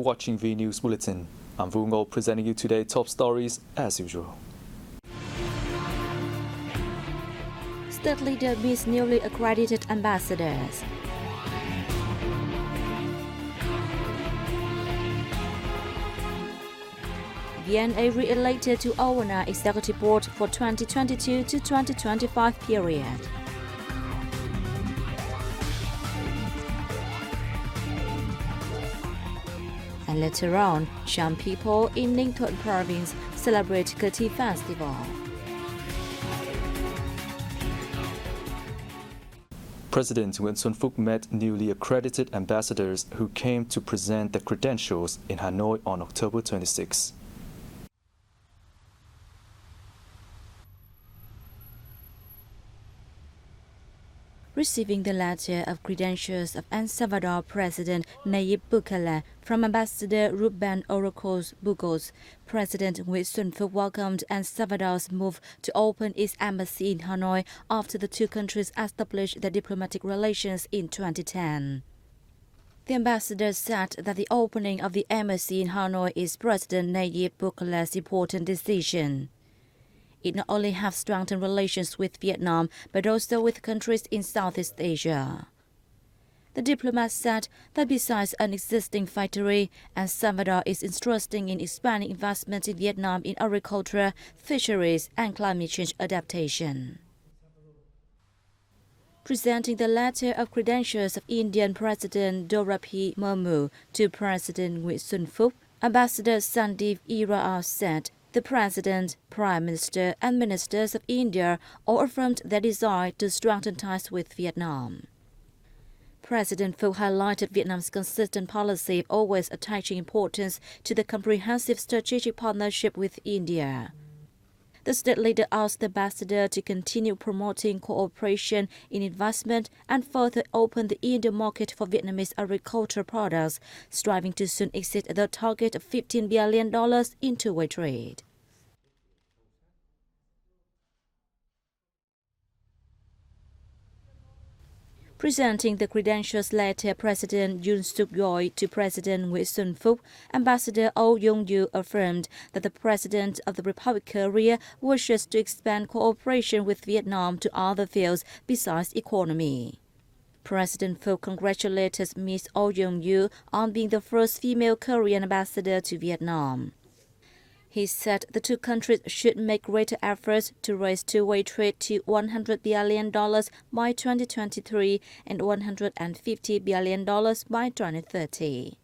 watching Vnews Bulletin. I'm Vu Ngo presenting you today's top stories as usual. State leader meets newly accredited ambassadors. VNA re-elected to overnight executive board for 2022 to 2025 period. And later on, Cham people in Ninh Thuận province celebrate Cờ Festival. President Nguyễn Xuân Phúc met newly accredited ambassadors who came to present their credentials in Hanoi on October 26. Receiving the letter of credentials of El Salvador President Nayib Bukele from Ambassador Ruben Orocos Burgos, President Nguyễn Xuân Phúc welcomed El Salvador's move to open its embassy in Hanoi after the two countries established their diplomatic relations in 2010. The ambassador said that the opening of the embassy in Hanoi is President Nayib Bukele's important decision. It not only has strengthened relations with Vietnam, but also with countries in Southeast Asia. The diplomat said that besides an existing factory, El Salvador is interested in expanding investment in Vietnam in agriculture, fisheries, and climate change adaptation. Presenting the letter of credentials of Indian President Draupadi Murmu to President Nguyễn Xuân Phúc, Ambassador Sandeep Ira said the President, Prime Minister and Ministers of India all affirmed their desire to strengthen ties with Vietnam. President Phúc highlighted Vietnam's consistent policy of always attaching importance to the comprehensive strategic partnership with India. The state leader asked the ambassador to continue promoting cooperation in investment and further open the Indian market for Vietnamese agricultural products, striving to soon exceed the target of $15 billion in two-way trade. Presenting the credentials letter, President Yoon Suk Yeol to President Nguyễn Xuân Phúc, Ambassador Oh Young-yu affirmed that the President of the Republic of Korea wishes to expand cooperation with Vietnam to other fields besides economy. President Phúc congratulated Ms. Oh Young-yu on being the first female Korean ambassador to Vietnam. He said the two countries should make greater efforts to raise two-way trade to $100 billion by 2023 and $150 billion by 2030.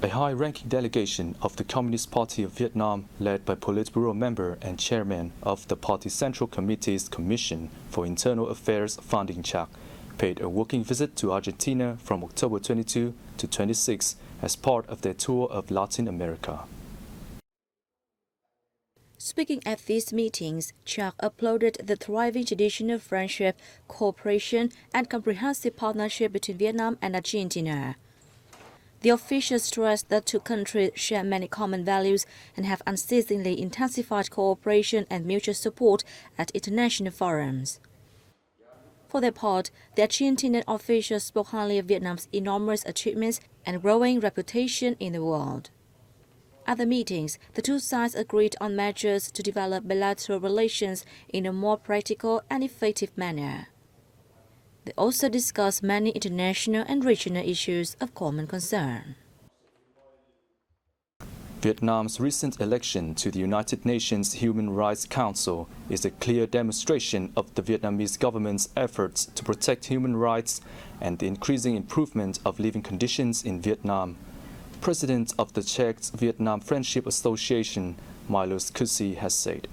A high-ranking delegation of the Communist Party of Vietnam, led by Politburo member and chairman of the party's Central Committee's Commission for Internal Affairs Phan Đình Trạc, paid a working visit to Argentina from October 22 to 26 as part of their tour of Latin America. Speaking at these meetings, Trạc applauded the thriving traditional friendship, cooperation, and comprehensive partnership between Vietnam and Argentina. The official stressed that two countries share many common values and have unceasingly intensified cooperation and mutual support at international forums. For their part, the Argentinian officials spoke highly of Vietnam's enormous achievements and growing reputation in the world. At the meetings, the two sides agreed on measures to develop bilateral relations in a more practical and effective manner. They also discussed many international and regional issues of common concern. Vietnam's recent election to the United Nations Human Rights Council is a clear demonstration of the Vietnamese government's efforts to protect human rights and the increasing improvement of living conditions in Vietnam. President of the Czech-Vietnam Friendship Association, Milos Kusi, has said.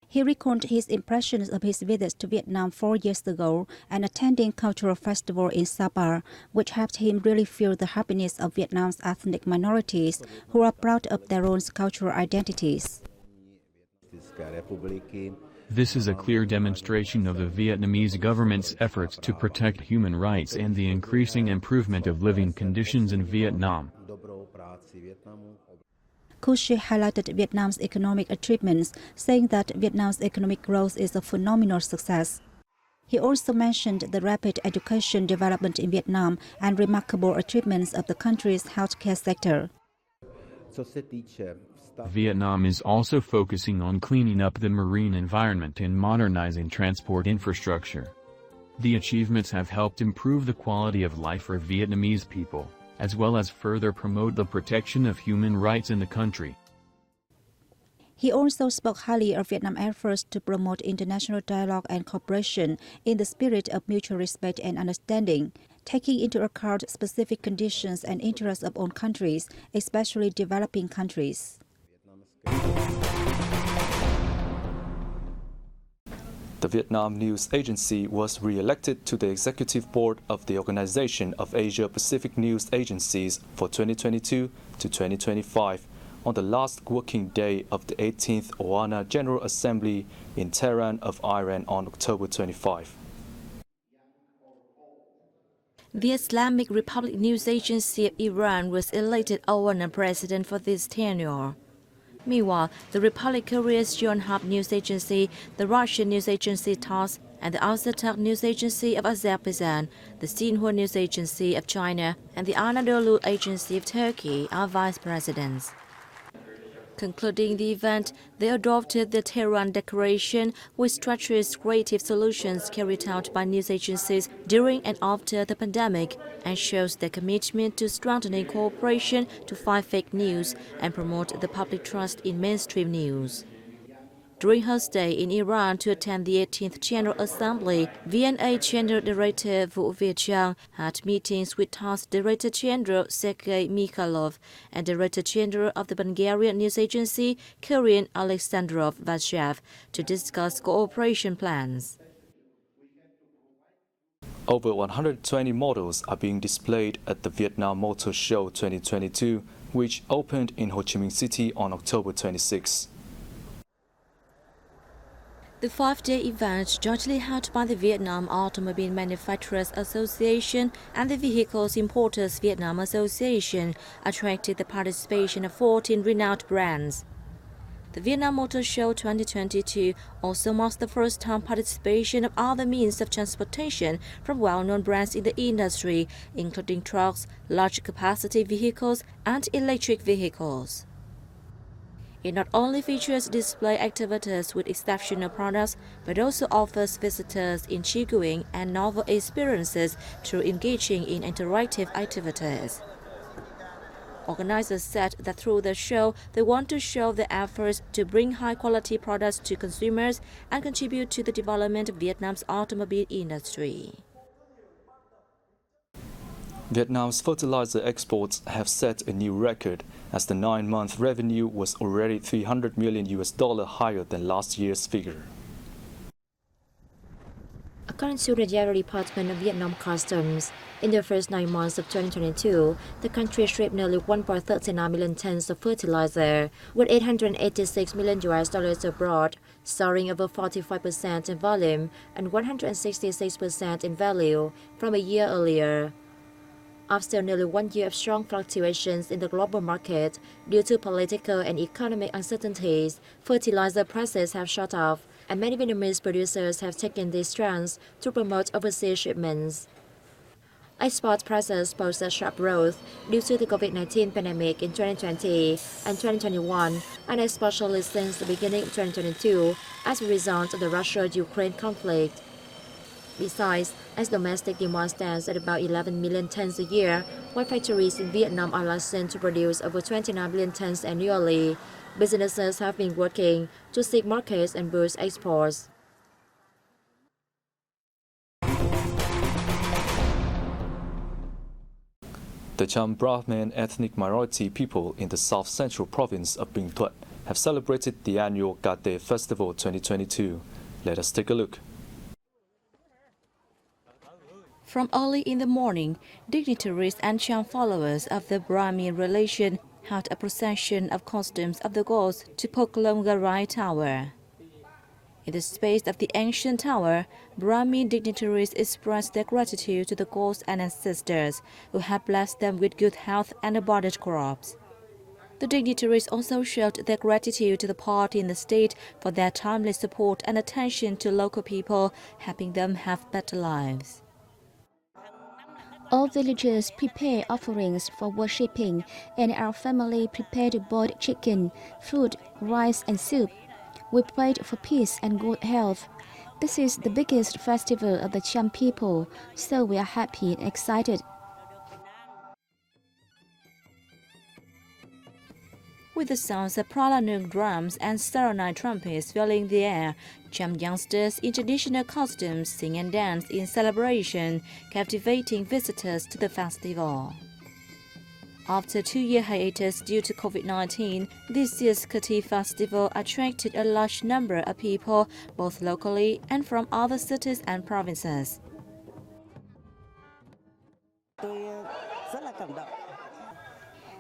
He recalled his impressions of his visits to Vietnam 4 years ago and attending cultural festival in Sapa, which helped him really feel the happiness of Vietnam's ethnic minorities who are proud of their own cultural identities. This is a clear demonstration of the Vietnamese government's efforts to protect human rights and the increasing improvement of living conditions in Vietnam. Kushi highlighted Vietnam's economic achievements, saying that Vietnam's economic growth is a phenomenal success. He also mentioned the rapid education development in Vietnam and remarkable achievements of the country's healthcare sector. Vietnam is also focusing on cleaning up the marine environment and modernizing transport infrastructure. The achievements have helped improve the quality of life for Vietnamese people, as well as further promote the protection of human rights in the country. He also spoke highly of Vietnam's efforts to promote international dialogue and cooperation in the spirit of mutual respect and understanding, taking into account specific conditions and interests of all countries, especially developing countries. The Vietnam News Agency was re-elected to the executive board of the Organization of Asia-Pacific News Agencies for 2022 to 2025 on the last working day of the 18th OANA General Assembly in Tehran of Iran on October 25. The Islamic Republic News Agency of Iran was elected OANA president for this tenure. Meanwhile, the Republic Korea's Yonhap News Agency, the Russian News Agency TASS, and the Azatak News Agency of Azerbaijan, the Xinhua News Agency of China, and the Anadolu Agency of Turkey are vice presidents. Concluding the event, they adopted the Tehran Declaration, which structures creative solutions carried out by news agencies during and after the pandemic and shows their commitment to strengthening cooperation to fight fake news and promote the public trust in mainstream news. During her stay in Iran to attend the 18th General Assembly, VNA General Director Vũ Việt Giang had meetings with TASS Director General Sergei Mikhailov and Director General of the Bulgarian News Agency, Korean Alexandrov Vashev, to discuss cooperation plans. Over 120 models are being displayed at the Vietnam Motor Show 2022, which opened in Ho Chi Minh City on October 26. The 5-day event, jointly held by the Vietnam Automobile Manufacturers Association and the Vehicles Importers Vietnam Association, attracted the participation of 14 renowned brands. The Vietnam Motor Show 2022 also marks the first-time participation of other means of transportation from well-known brands in the industry, including trucks, large-capacity vehicles, and electric vehicles. It not only features display activities with exceptional products, but also offers visitors intriguing and novel experiences through engaging in interactive activities. Organizers said that through the show, they want to show their efforts to bring high-quality products to consumers and contribute to the development of Vietnam's automobile industry. Vietnam's fertilizer exports have set a new record as the 9-month revenue was already $300 million higher than last year's figure. According to the General Department of Vietnam Customs, in the first 9 months of 2022, the country shipped nearly 1.39 million tons of fertilizer, with $886 million abroad, soaring over 45% in volume and 166% in value from a year earlier. After nearly 1 year of strong fluctuations in the global market due to political and economic uncertainties, fertilizer prices have shot up, and many Vietnamese producers have taken this chance to promote overseas shipments. Export prices posted sharp growth due to the COVID-19 pandemic in 2020 and 2021, and especially since the beginning of 2022 as a result of the Russia-Ukraine conflict. Besides, as domestic demand stands at about 11 million tons a year, while factories in Vietnam are licensed to produce over 29 million tons annually, businesses have been working to seek markets and boost exports. The Cham Brahmin ethnic minority people in the south-central province of Bình Thuận have celebrated the annual Gate Festival 2022. Let us take a look. From early in the morning, dignitaries and Cham followers of the Brahmin religion held a procession of costumes of the gods to Poklong Garai Tower. In the space of the ancient tower, Brahmin dignitaries expressed their gratitude to the gods and ancestors who have blessed them with good health and abundant crops. The dignitaries also showed their gratitude to the party and the state for their timely support and attention to local people, helping them have better lives. All villagers prepare offerings for worshipping, and our family prepared boiled chicken, fruit, rice, and soup. We prayed for peace and good health. This is the biggest festival of the Cham people, so we are happy and excited. With the sounds of pralanung drums and Saranai trumpets filling the air, Cham youngsters in traditional costumes sing and dance in celebration, captivating visitors to the festival. After a 2-year hiatus due to COVID-19, this year's Kati festival attracted a large number of people, both locally and from other cities and provinces.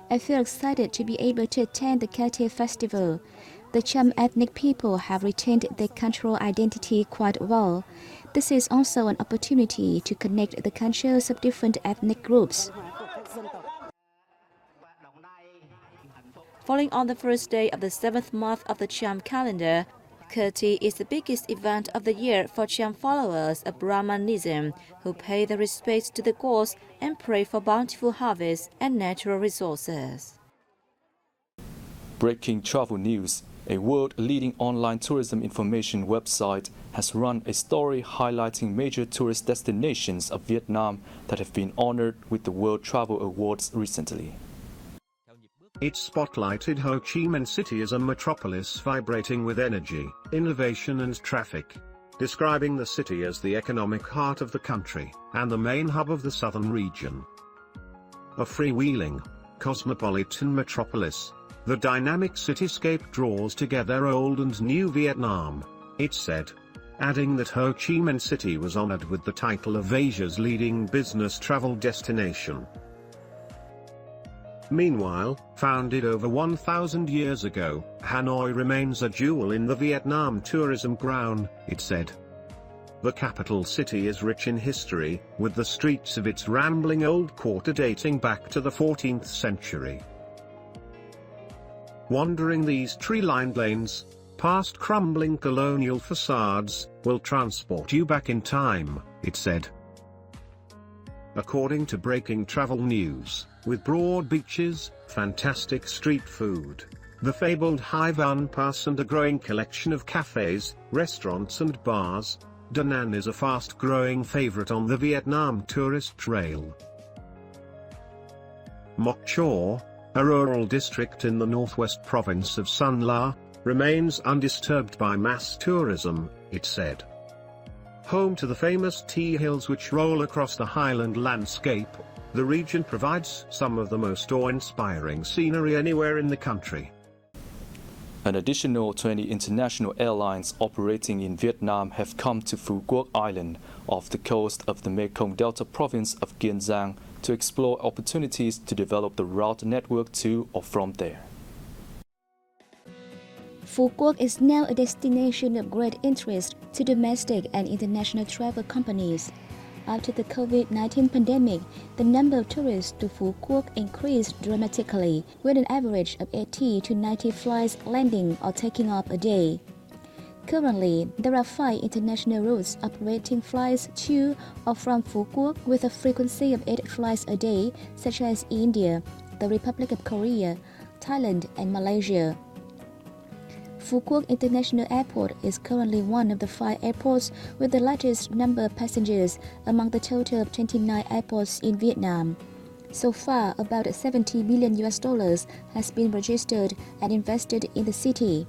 I feel excited to be able to attend the Kati festival. The Cham ethnic people have retained their cultural identity quite well. This is also an opportunity to connect the cultures of different ethnic groups. Falling on the first day of the 7th month of the Cham calendar, Kati is the biggest event of the year for Cham followers of Brahmanism, who pay their respects to the gods and pray for bountiful harvests and natural resources. Breaking travel news. A world-leading online tourism information website has run a story highlighting major tourist destinations of Vietnam that have been honored with the World Travel Awards recently. It spotlighted Ho Chi Minh City as a metropolis vibrating with energy, innovation and traffic, describing the city as the economic heart of the country and the main hub of the southern region. A freewheeling, cosmopolitan metropolis, the dynamic cityscape draws together old and new Vietnam, it said, adding that Ho Chi Minh City was honored with the title of Asia's leading business travel destination. Meanwhile, founded over 1,000 years ago, Hanoi remains a jewel in the Vietnam tourism crown, it said. The capital city is rich in history, with the streets of its rambling old quarter dating back to the 14th century. Wandering these tree-lined lanes, past crumbling colonial facades, will transport you back in time, it said. According to Breaking Travel News, with broad beaches, fantastic street food, the fabled Hai Van Pass and a growing collection of cafes, restaurants and bars, Da Nang is a fast-growing favorite on the Vietnam tourist trail. Moc Chau, a rural district in the northwest province of Son La, remains undisturbed by mass tourism, it said. Home to the famous tea hills which roll across the highland landscape, the region provides some of the most awe-inspiring scenery anywhere in the country. An additional 20 international airlines operating in Vietnam have come to Phu Quoc Island, off the coast of the Mekong Delta province of Kiên Giang, to explore opportunities to develop the route network to or from there. Phu Quoc is now a destination of great interest to domestic and international travel companies. After the COVID-19 pandemic, the number of tourists to Phu Quoc increased dramatically, with an average of 80 to 90 flights landing or taking off a day. Currently, there are 5 international routes operating flights to or from Phu Quoc with a frequency of 8 flights a day, such as India, the Republic of Korea, Thailand, and Malaysia. Phu Quoc International Airport is currently one of the 5 airports with the largest number of passengers among the total of 29 airports in Vietnam. So far, about $70 billion has been registered and invested in the city.